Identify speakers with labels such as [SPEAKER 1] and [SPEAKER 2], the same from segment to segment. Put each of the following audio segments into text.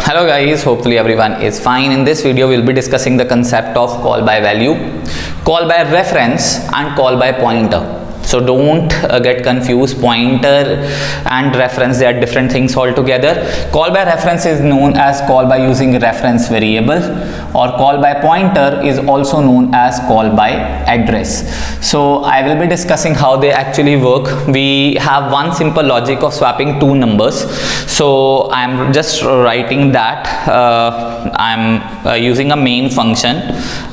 [SPEAKER 1] Hello guys, hopefully everyone is fine. In this video we'll be discussing the concept of call by value, call by reference and call by pointer. So don't get confused. Pointer and reference, they are different things altogether. Call by reference is known as call by using reference variable, or call by pointer is also known as call by address. So I will be discussing how they actually work. We have one simple logic of swapping two numbers. So I'm just writing that I'm using a main function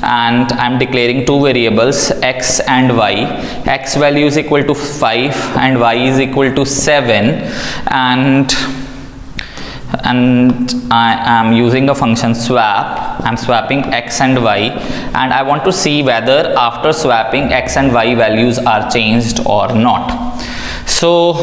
[SPEAKER 1] and I'm declaring two variables x and y. X value is equal to 5 and y is equal to 7, and I am using a function swap. I'm swapping x and y, and I want to see whether after swapping x and y values are changed or not. So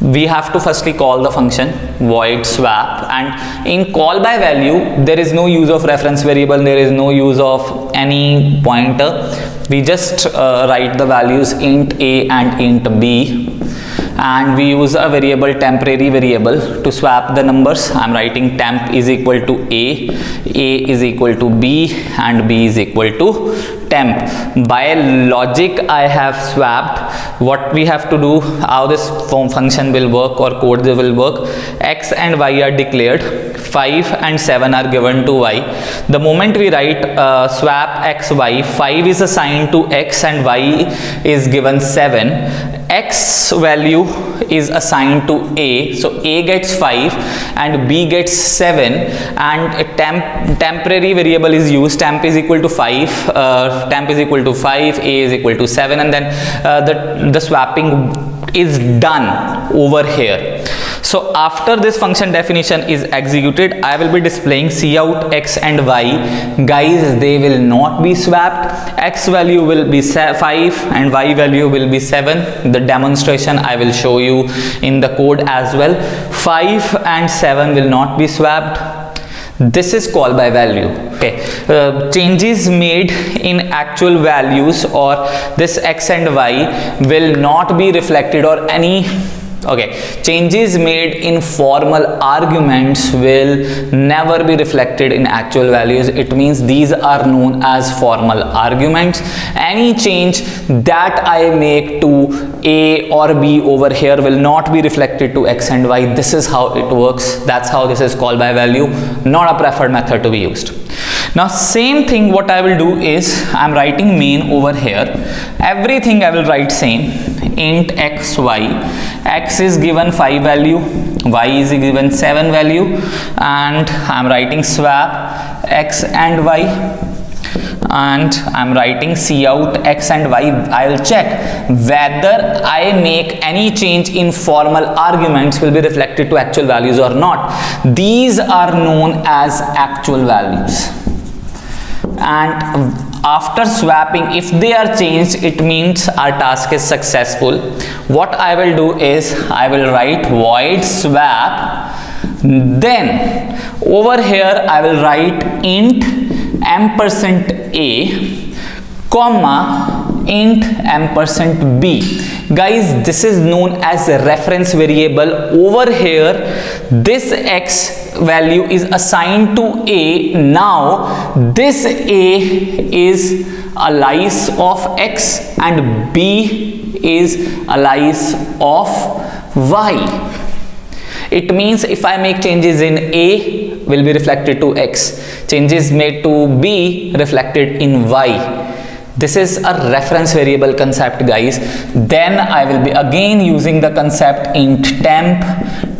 [SPEAKER 1] we have to firstly call the function void swap, and in call by value there is no use of reference variable, there is no use of any pointer. We just write the values int a and int b, and we use a variable, temporary variable, to swap the numbers. I'm writing temp is equal to a is equal to b, and b is equal to temp. By logic I have swapped. What we have to do, how this function will work or code will work, x and y are declared, 5 and 7 are given to y. The moment we write swap x y, 5 is assigned to x and y is given 7. X value is assigned to a, so a gets 5 and b gets 7, and a temporary variable is used. Temp is equal to 5, temp is equal to 5, a is equal to 7, and then the swapping is done over here. So after this function definition is executed, I will be displaying cout x and y. Guys, they will not be swapped. X value will be 5 and y value will be 7. The demonstration I will show you in the code as well. 5 and 7 will not be swapped. This is call by value. Okay, changes made in actual values, or this x and y will not be reflected, or any changes made in formal arguments will never be reflected in actual values. It means these are known as formal arguments. Any change that I make to a or b over here will not be reflected to x and y. This is how it works. That's how this is called by value, not a preferred method to be used. Now same thing, what I will do is I'm writing main over here. Everything I will write same, int x y. X is given 5 value, y is given 7 value, and I'm writing swap x and y, and I'm writing cout x and y. I will check whether I make any change in formal arguments will be reflected to actual values or not. These are known as actual values, and after swapping, if they are changed, it means our task is successful. What I will do is I will write void swap, then over here I will write int ampersand a comma int ampersand b. Guys, this is known as a reference variable. Over here this x value is assigned to a. Now this a is alias of x and b is alias of y. It means if I make changes in a, will be reflected to x, changes made to b reflected in y. This is a reference variable concept, guys. Then I will be again using the concept int temp.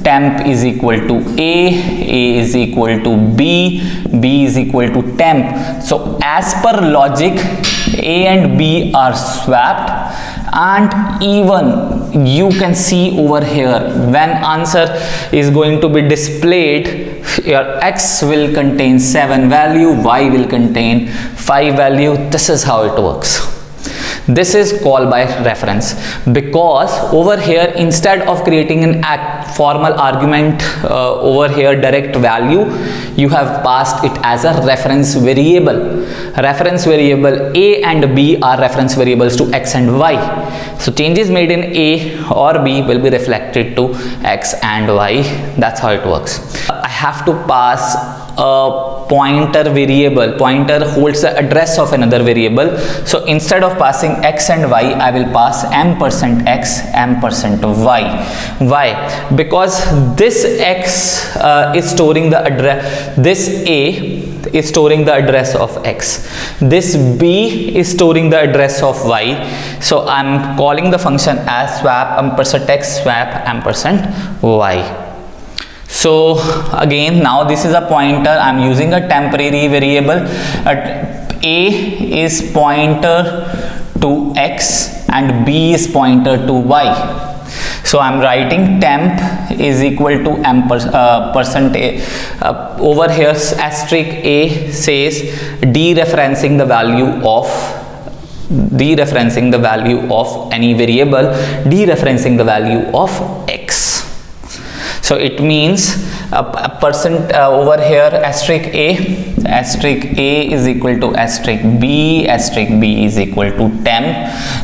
[SPEAKER 1] Temp is equal to a is equal to b is equal to temp. So as per logic, a and b are swapped, and even you can see over here when answer is going to be displayed, your x will contain 7 value, y will contain 5 value. This is how it works. This is call by reference, because over here instead of creating an formal argument over here direct value, you have passed it as a reference variable. Reference variable a and b are reference variables to x and y. So changes made in a or b will be reflected to x and y. That's how it works. I have to pass a pointer variable. Pointer holds the address of another variable. So instead of passing x and y, I will pass %x, %y. Why? Because this x is storing the address, this a is storing the address of x, this b is storing the address of y. So I'm calling the function as swap %x, swap %y. So again, now this is a pointer. I'm using a temporary variable. A is pointer to x and b is pointer to y. So I'm writing temp is equal to percentage. Over here asterisk a says dereferencing the value of any variable, dereferencing the value of x. So it means over here asterisk a is equal to asterisk b is equal to temp.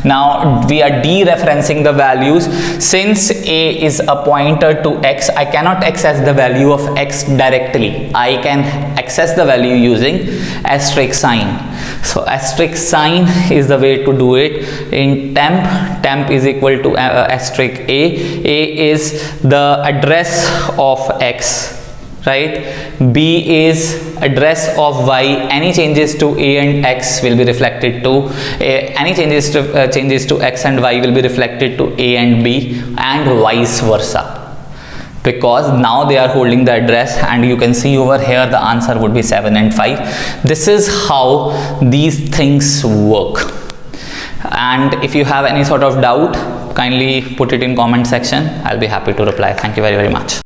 [SPEAKER 1] Now we are dereferencing the values. Since a is a pointer to x, I cannot access the value of x directly. I can access the value using asterisk sign. So asterisk sign is the way to do it. In temp is equal to asterisk a is the address of x, right? B is address of y. Any changes to a and x will be reflected to any changes to x and y will be reflected to a and b, and vice versa, because now they are holding the address. And you can see over here the answer would be 7 and 5. This is how these things work. And if you have any sort of doubt, kindly put it in comment section. I'll be happy to reply. Thank you very much.